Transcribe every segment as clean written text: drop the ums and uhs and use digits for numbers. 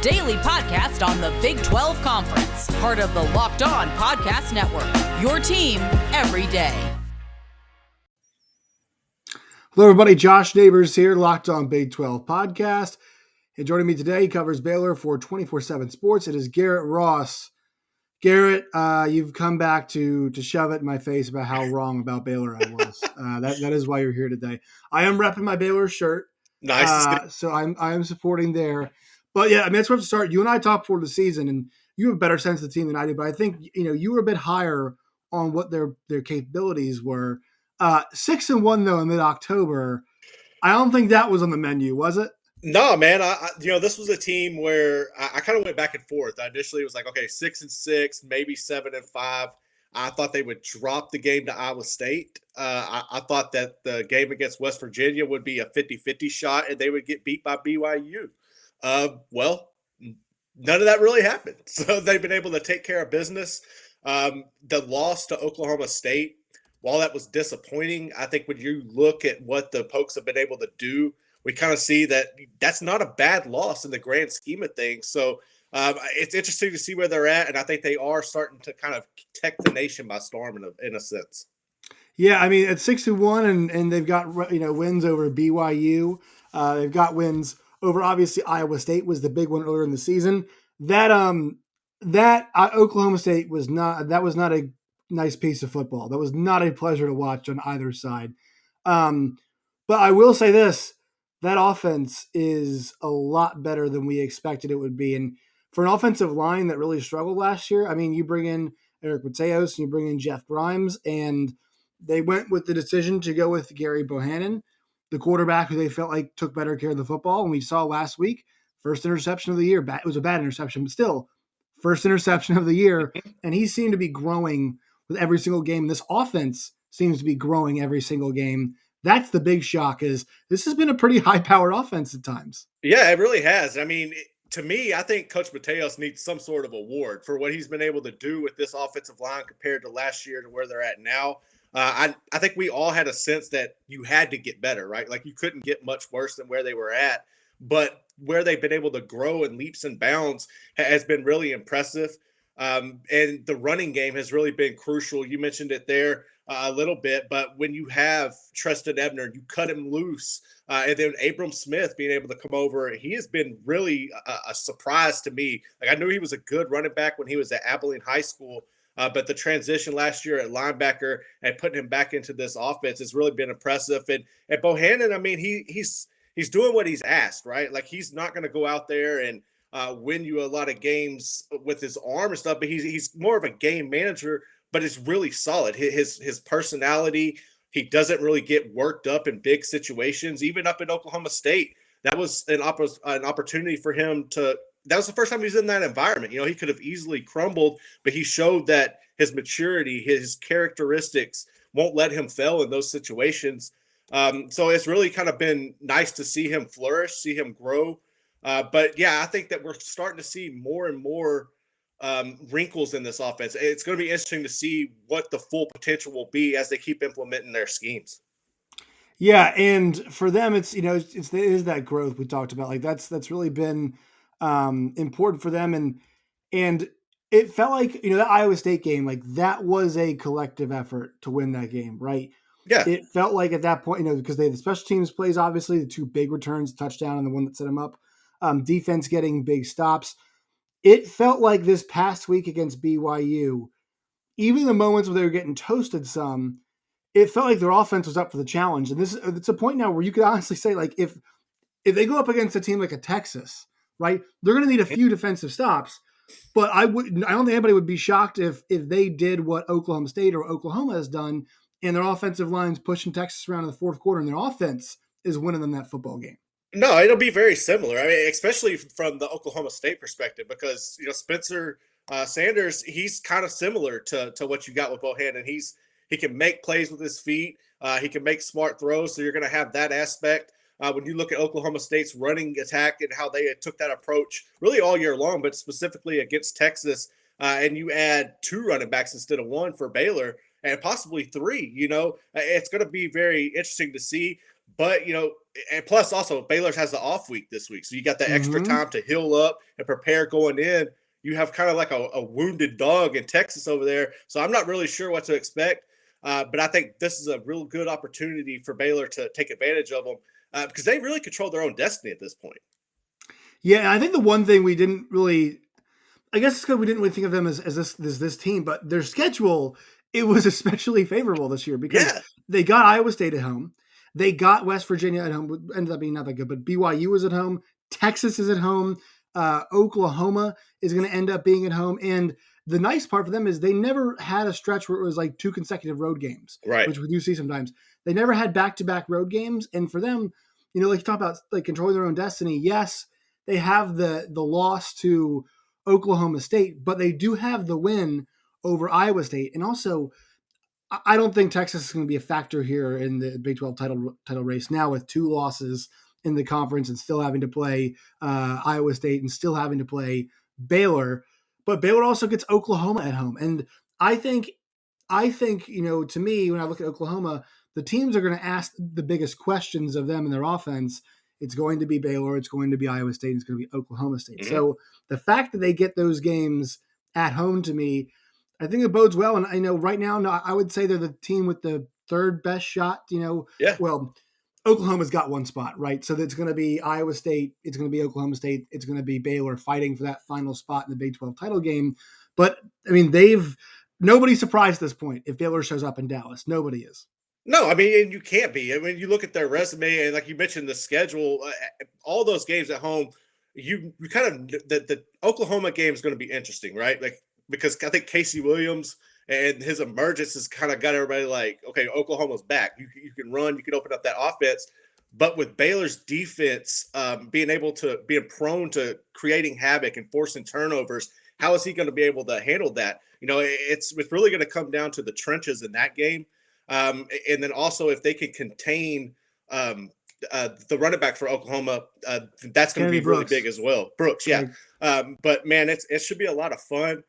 daily podcast on the Big 12 Conference, part of the Locked On Podcast Network, your team every day. Hello, everybody. Josh Neighbors here, Locked On Big 12 Podcast. And joining me today, he covers Baylor for 24/7 Sports. It is Garrett Ross. Garrett, you've come back to shove it in my face about how wrong about Baylor I was. That is why you're here today. I am repping my Baylor shirt. Nice. So I am supporting there. But yeah, I mean, that's where to start. You and I talked before the season, and you have a better sense of the team than I do. But I think you were a bit higher on what their capabilities were. 6-1 though in mid-October. I don't think that was on the menu, was it? No, man. This was a team where I kind of went back and forth. Initially, it was like, okay, 6-6, maybe 7-5. I thought they would drop the game to Iowa State. I thought that the game against West Virginia would be a 50-50 shot, and they would get beat by BYU. Well, none of that really happened. So they've been able to take care of business. The loss to Oklahoma State, while that was disappointing, I think when you look at what the Pokes have been able to do, we kind of see that that's not a bad loss in the grand scheme of things. So it's interesting to see where they're at, and I think they are starting to kind of take the nation by storm in a sense. Yeah, I mean, at 6-1, and they've got wins over BYU. They've got wins over, obviously, Iowa State was the big one earlier in the season. That Oklahoma State was not a nice piece of football. That was not a pleasure to watch on either side. But I will say this. That offense is a lot better than we expected it would be. And for an offensive line that really struggled last year, I mean, you bring in Eric Mateos and you bring in Jeff Grimes, and they went with the decision to go with Gary Bohannon, the quarterback who they felt like took better care of the football. And we saw last week, first interception of the year. It was a bad interception, but still, first interception of the year. And he seemed to be growing with every single game. This offense seems to be growing every single game. That's the big shock, is this has been a pretty high-powered offense at times. Yeah, it really has. I mean, to me, I think Coach Mateos needs some sort of award for what he's been able to do with this offensive line compared to last year to where they're at now. I think we all had a sense that you had to get better, right? Like you couldn't get much worse than where they were at. But where they've been able to grow in leaps and bounds has been really impressive. And the running game has really been crucial. You mentioned it there a little bit, but when you have Treston Ebner, you cut him loose, and then Abram Smith being able to come over, he has been really a surprise to me. Like I knew he was a good running back when he was at Abilene High School, but the transition last year at linebacker and putting him back into this offense has really been impressive. And Bohannon, I mean, he's doing what he's asked, right? Like he's not going to go out there and win you a lot of games with his arm and stuff, but he's more of a game manager, but it's really solid. His personality, he doesn't really get worked up in big situations. Even up in Oklahoma State, that was an opportunity for him to. That was the first time he was in that environment. He could have easily crumbled, but he showed that his maturity, his characteristics won't let him fail in those situations. So it's really kind of been nice to see him flourish, see him grow. But yeah, I think that we're starting to see more and more wrinkles in this offense. It's going to be interesting to see what the full potential will be as they keep implementing their schemes. Yeah, and for them, it is that growth we talked about. Like that's really been important for them, and it felt like that Iowa State game, like that was a collective effort to win that game, right? Yeah, it felt like at that point, because they had the special teams plays, obviously the two big returns, touchdown, and the one that set them up. Defense getting big stops. It felt like this past week against BYU, even the moments where they were getting toasted some, it felt like their offense was up for the challenge. And it's a point now where you could honestly say, like, if they go up against a team like a Texas, right, they're going to need a few defensive stops. But I don't think anybody would be shocked if they did what Oklahoma State or Oklahoma has done, and their offensive line's pushing Texas around in the fourth quarter, and their offense is winning them that football game. No, it'll be very similar. I mean, especially from the Oklahoma State perspective, because Spencer Sanders, he's kind of similar to what you got with Bohannon. He can make plays with his feet. He can make smart throws. So you're going to have that aspect. When you look at Oklahoma State's running attack and how they took that approach really all year long, but specifically against Texas, and you add two running backs instead of one for Baylor and possibly three, it's going to be very interesting to see. But, and plus also Baylor has the off week this week. So you got that extra Mm-hmm. time to heal up and prepare going in. You have kind of like a wounded dog in Texas over there. So I'm not really sure what to expect. But I think this is a real good opportunity for Baylor to take advantage of them because they really control their own destiny at this point. Yeah, I think the one thing we didn't really, I guess it's because we didn't really think of them as this team, but their schedule, it was especially favorable this year because Yeah. they got Iowa State at home. They got West Virginia at home, ended up being not that good, but BYU was at home. Texas is at home. Oklahoma is going to end up being at home. And the nice part for them is they never had a stretch where it was like 2 consecutive road games, Right. which we do see sometimes. They never had back-to-back road games. And for them, like you talk about like controlling their own destiny. Yes, they have the loss to Oklahoma State, but they do have the win over Iowa State. And also, I don't think Texas is going to be a factor here in the Big 12 title race now with 2 losses in the conference and still having to play Iowa State and still having to play Baylor. But Baylor also gets Oklahoma at home. And I think, to me, when I look at Oklahoma, the teams are going to ask the biggest questions of them and their offense. It's going to be Baylor, it's going to be Iowa State, it's going to be Oklahoma State. Mm-hmm. So the fact that they get those games at home, to me, I think it bodes well. And I know right now, I would say they're the team with the third best shot. Yeah. Well, Oklahoma's got one spot, right? So it's going to be Iowa State, it's going to be Oklahoma State, it's going to be Baylor fighting for that final spot in the Big 12 title game. But I mean, nobody's surprised at this point if Baylor shows up in Dallas. Nobody is. No, I mean, and you can't be. I mean, you look at their resume, and like you mentioned, the schedule, all those games at home. You kind of the Oklahoma game is going to be interesting, right? Like because I think Casey Williams and his emergence has kind of got everybody like, okay, Oklahoma's back. You can run, you can open up that offense. But with Baylor's defense being prone to creating havoc and forcing turnovers, how is he going to be able to handle that? It's really going to come down to the trenches in that game. And then also if they can contain the running back for Oklahoma, that's going to be really big as well. Brooks, yeah. But man, it should be a lot of fun.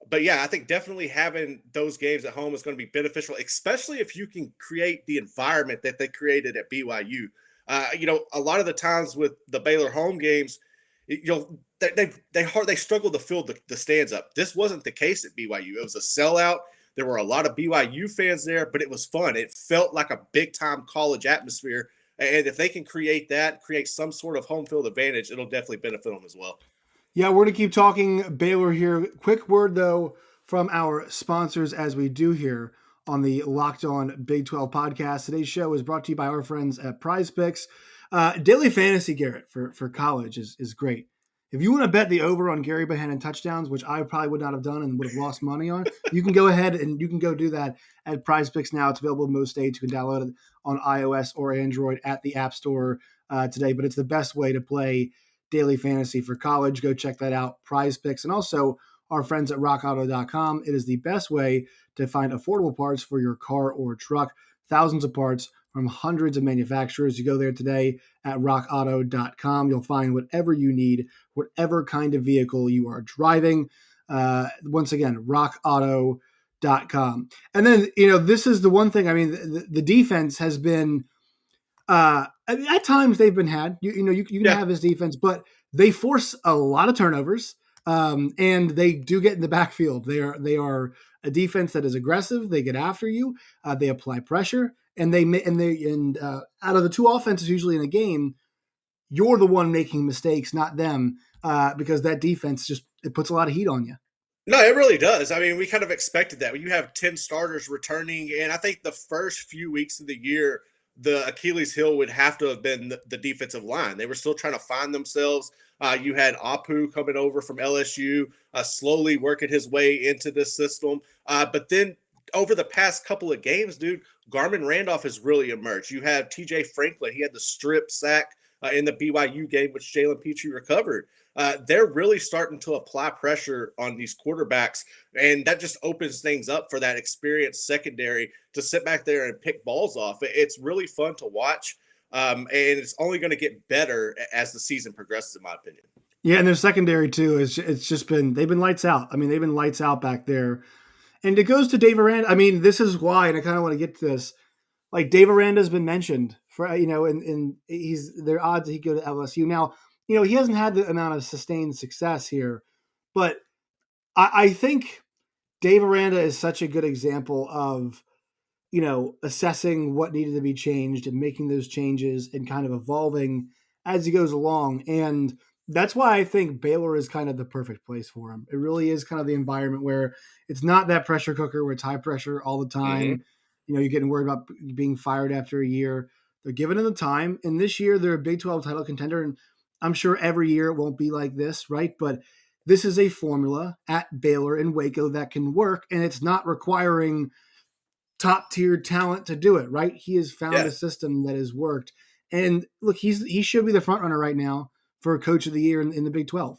But yeah, I think definitely having those games at home is going to be beneficial, especially if you can create the environment that they created at BYU. A lot of the times with the Baylor home games, they struggle to fill the stands up. This wasn't the case at BYU. It was a sellout. There were a lot of BYU fans there, but it was fun. It felt like a big-time college atmosphere. And if they can create some sort of home field advantage, it'll definitely benefit them as well. Yeah, we're going to keep talking Baylor here. Quick word, though, from our sponsors as we do here on the Locked On Big 12 podcast. Today's show is brought to you by our friends at Prize Picks. Daily fantasy, Garrett, for college is great. If you want to bet the over on Gary Bohannon touchdowns, which I probably would not have done and would have lost money on, you can go ahead and you can go do that at Prize Picks now. It's available in most states. You can download it on iOS or Android at the App Store today. But it's the best way to play daily fantasy for college. Go check that out, Prize Picks. And also our friends at rockauto.com. It is the best way to find affordable parts for your car or truck. Thousands of parts from hundreds of manufacturers. You go there today at rockauto.com. You'll find whatever you need, whatever kind of vehicle you are driving. Once again, rockauto.com. And then, this is the one thing, I mean, the defense has been, at times they've been had, you can have this defense, but they force a lot of turnovers. And they do get in the backfield. They are a defense that is aggressive. They get after you. They apply pressure, and out of the 2 offenses usually in a game, you're the one making mistakes, not them, because that defense it puts a lot of heat on you. No, it really does. I mean, we kind of expected that. When you have 10 starters returning, and I think the first few weeks of the year, the Achilles heel would have to have been the defensive line. They were still trying to find themselves. You had Apu coming over from LSU, slowly working his way into this system. But then over the past couple of games, dude, Garmin Randolph has really emerged. You have TJ Franklin. He had the strip sack in the BYU game, which Jalen Petrie recovered. They're really starting to apply pressure on these quarterbacks, and that just opens things up for that experienced secondary to sit back there and pick balls off. It's really fun to watch, and it's only going to get better as the season progresses, in my opinion. Yeah, and their secondary too they've been lights out. I mean, they've been lights out back there, and it goes to Dave Aranda. I mean, this is why, and I kind of want to get to this. Like Dave Aranda has been mentioned for and there are odds that he go to LSU. Now, he hasn't had the amount of sustained success here, but I think Dave Aranda is such a good example of assessing what needed to be changed and making those changes and kind of evolving as he goes along. And that's why I think Baylor is kind of the perfect place for him. It really is kind of the environment where it's not that pressure cooker where it's high pressure all the Mm-hmm. time. You're getting worried about being fired after a year. They're giving him the time. And this year they're a Big 12 title contender. And I'm sure every year it won't be like this, right? But this is a formula at Baylor and Waco that can work. And it's not requiring top tier talent to do it, right? He has found Yeah. a system that has worked. And look, he should be the front runner right now for coach of the year in the Big 12.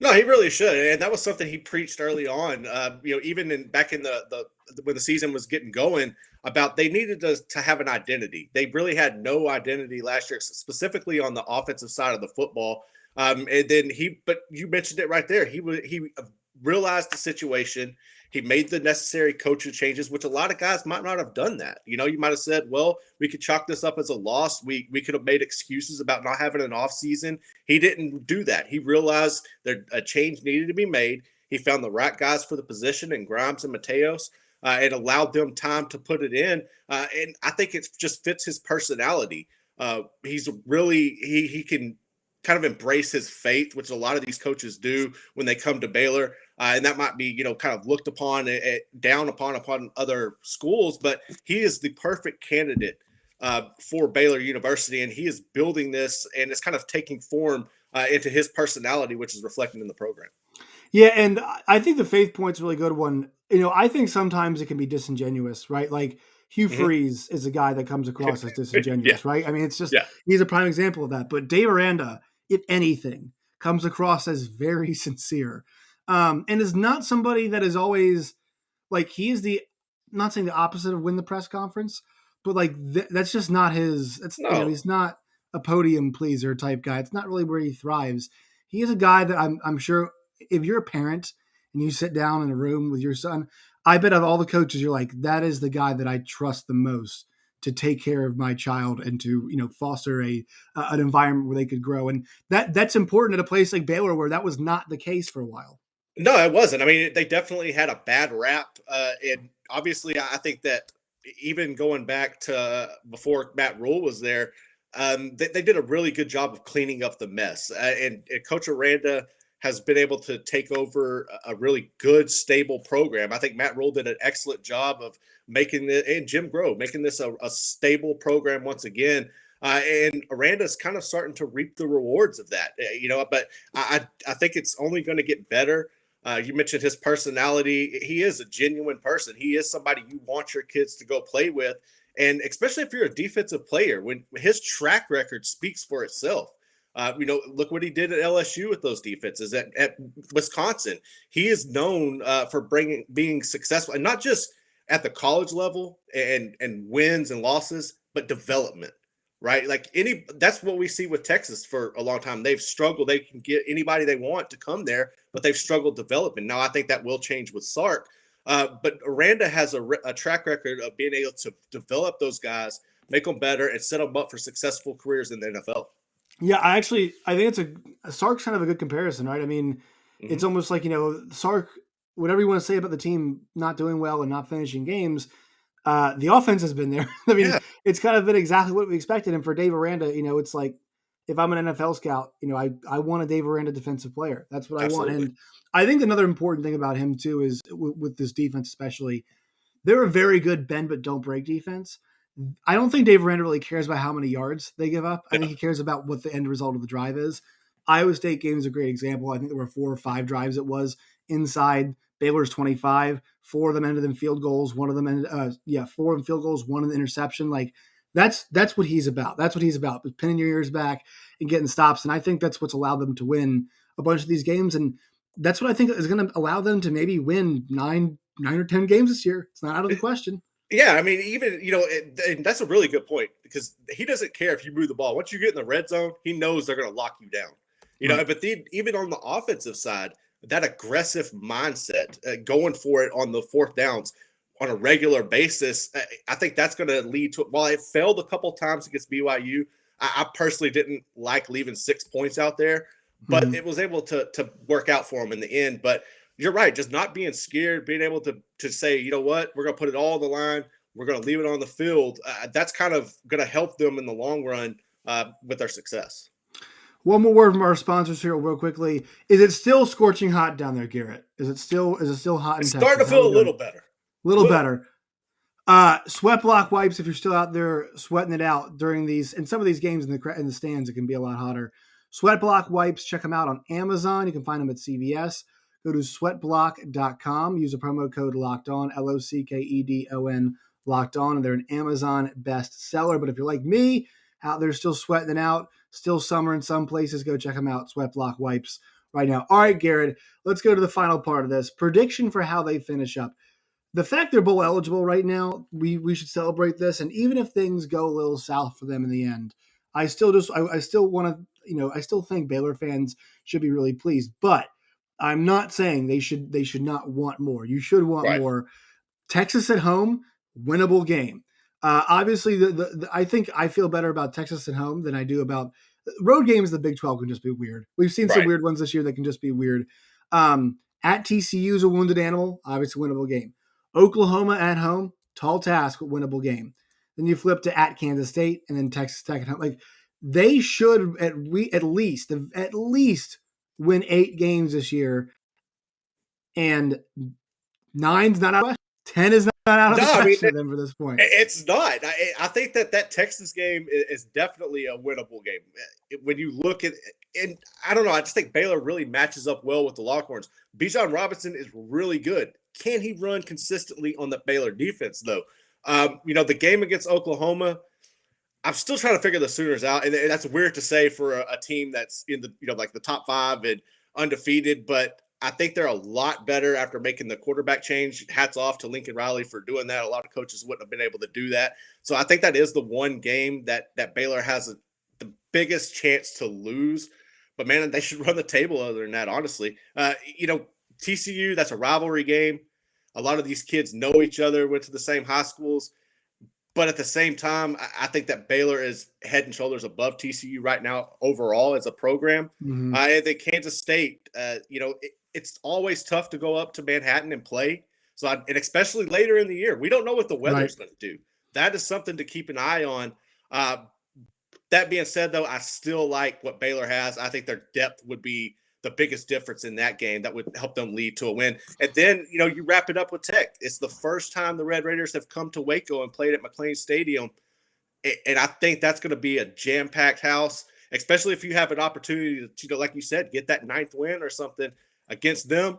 No, he really should, and that was something he preached early on. Even back in the when the season was getting going, about they needed to have an identity. They really had no identity last year, specifically on the offensive side of the football. And then but you mentioned it right there. He realized the situation. He made the necessary coaching changes, which a lot of guys might not have done that. You might have said, well, we could chalk this up as a loss. We could have made excuses about not having an off season. He didn't do that. He realized that a change needed to be made. He found the right guys for the position in Grimes and Mateos, and allowed them time to put it in. And I think it just fits his personality. He's really he can kind of embrace his faith, which a lot of these coaches do when they come to Baylor. And that might be, kind of looked upon, down upon other schools, but he is the perfect candidate for Baylor University, and he is building this, and it's kind of taking form into his personality, which is reflected in the program. Yeah, and I think the faith point's a really good one. I think sometimes it can be disingenuous, right? Like Hugh Mm-hmm. Freeze is a guy that comes across as disingenuous, Yeah. right? I mean, it's just Yeah. he's a prime example of that. But Dave Aranda, if anything, comes across as very sincere, and is not somebody that is always like he is the not saying the opposite of win the press conference, but like that's just not his. It's No. he's not a podium pleaser type guy. It's not really where he thrives. He is a guy that I'm sure if you're a parent and you sit down in a room with your son, I bet of all the coaches, you're like, that is the guy that I trust the most to take care of my child and to foster an environment where they could grow. And that's important at a place like Baylor where that was not the case for a while. No, it wasn't. I mean, they definitely had a bad rap. And obviously, I think that even going back to before Matt Rule was there, they did a really good job of cleaning up the mess. And Coach Aranda has been able to take over a really good, stable program. I think Matt Rule did an excellent job of making it, and Jim Grove, making this a stable program once again. And Aranda's kind of starting to reap the rewards of that, but I think it's only going to get better. You mentioned his personality. He is a genuine person. He is somebody you want your kids to go play with. And especially if you're a defensive player, when his track record speaks for itself. Look what he did at LSU with those defenses at Wisconsin. He is known for being successful, and not just at the college level and wins and losses, but development. Right, that's what we see with Texas for a long time. They've struggled. They can get anybody they want to come there, but they've struggled developing. Now I think that will change with Sark. But Aranda has a track record of being able to develop those guys, make them better, and set them up for successful careers in the NFL. Yeah, I think it's Sark's kind of a good comparison, right? I mean, it's Mm-hmm. almost like Sark. Whatever you want to say about the team not doing well and not finishing games, the offense has been there. I mean, Yeah, it's kind of been exactly what we expected. And for Dave Aranda, it's like if I'm an NFL scout, I want a Dave Aranda defensive player. That's what I want. absolutely. And I think another important thing about him too is with this defense, especially, they're a very good bend but don't break defense. I don't think Dave Aranda really cares about how many yards they give up. I No. think he cares about what the end result of the drive is. Iowa State game is a great example. I think there were 4 or 5 drives it was inside Baylor's 25. 4 of them ended in field goals. One of them ended, 4 in field goals, 1 in the interception. Like that's what he's about. That's what he's about, pinning your ears back and getting stops. And I think that's what's allowed them to win a bunch of these games. And that's what I think is going to allow them to maybe win 9 or 10 games this year. It's not out of the question. Yeah, I mean, even and that's a really good point because he doesn't care if you move the ball. Once you get in the red zone, he knows they're going to lock you down. Right. But even on the offensive side, that aggressive mindset, going for it on the fourth downs. on a regular basis, I think that's going to lead to, while it failed a couple times against BYU, I personally didn't like leaving 6 points out there, but it was able to work out for them in the end. But you're right, just not being scared, being able to say, you know what, we're going to put it all on the line. We're going to leave it on the field. That's kind of going to help them in the long run with their success. One more word from our sponsors here real quickly. Is it still scorching hot down there, Garrett? Is it still hot in Texas? It's starting to feel a little better. Little better. Sweat block wipes, if you're still out there sweating it out during these, and some of these games in the stands, it can be a lot hotter. Sweat block wipes, check them out on Amazon. You can find them at CVS. Go to sweatblock.com. Use a promo code LOCKEDON, LOCKEDON, locked on, and they're an Amazon bestseller. But if you're like me, out there still sweating it out, still summer in some places, go check them out. Sweat block wipes right now. All right, Garrett, let's go to the final part of this. Prediction for how they finish up. The fact they're bowl eligible right now, we should celebrate this. And even if things go a little south for them in the end, I still want to, I still think Baylor fans should be really pleased. But I'm not saying they should not want more. You should want more. Texas at home, winnable game. Obviously, I think I feel better about Texas at home than I do about road games. The Big 12 can just be weird. We've seen some weird ones this year that can just be weird. At TCU is a wounded animal, obviously winnable game. Oklahoma at home, tall task, but winnable game. Then you flip to at Kansas State and then Texas Tech at home. Like they should at least win 8 games this year, and 9's not out of 10 is not out of the question for them for this point. It's not. I think that Texas game is definitely a winnable game. When you look at, and I don't know, I just think Baylor really matches up well with the Longhorns. Bijan Robinson is really good. Can he run consistently on the Baylor defense, though? The game against Oklahoma, I'm still trying to figure the Sooners out, and that's weird to say for a team that's in the like the top 5 and undefeated, but I think they're a lot better after making the quarterback change. Hats off to Lincoln Riley for doing that. A lot of coaches wouldn't have been able to do that. So I think that is the one game that Baylor has the biggest chance to lose. But, man, they should run the table other than that, honestly. TCU, that's a rivalry game. A lot of these kids know each other, went to the same high schools. But at the same time, I think that Baylor is head and shoulders above TCU right now overall as a program. Mm-hmm. I think Kansas State, it's always tough to go up to Manhattan and play. And especially later in the year, we don't know what the weather's going to do. That is something to keep an eye on. That being said, though, I still like what Baylor has. I think their depth would be the biggest difference in that game that would help them lead to a win. And then, you wrap it up with Tech. It's the first time the Red Raiders have come to Waco and played at McLean Stadium. And I think that's going to be a jam-packed house, especially if you have an opportunity to, like you said, get that 9th win or something against them.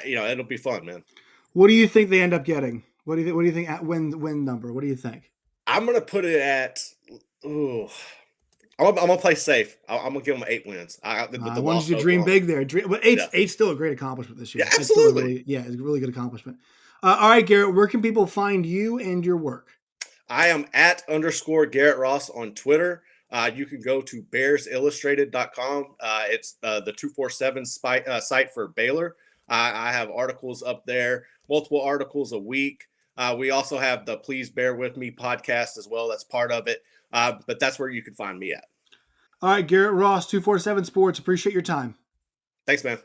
It'll be fun, man. What do you think they end up getting? What do you think at win number? What do you think? I'm going to put it at I'm going to play safe. I'm going to give them 8 wins. I wanted you to dream big there. But 8's still a great accomplishment this year. Yeah, absolutely. It's a really good accomplishment. All right, Garrett, where can people find you and your work? I am at _Garrett Ross on Twitter. You can go to bearsillustrated.com. It's the 247 site for Baylor. I have articles up there, multiple articles a week. We also have the Please Bear With Me podcast as well. That's part of it. But that's where you can find me at. All right, Garrett Ross, 247 Sports. Appreciate your time. Thanks, man.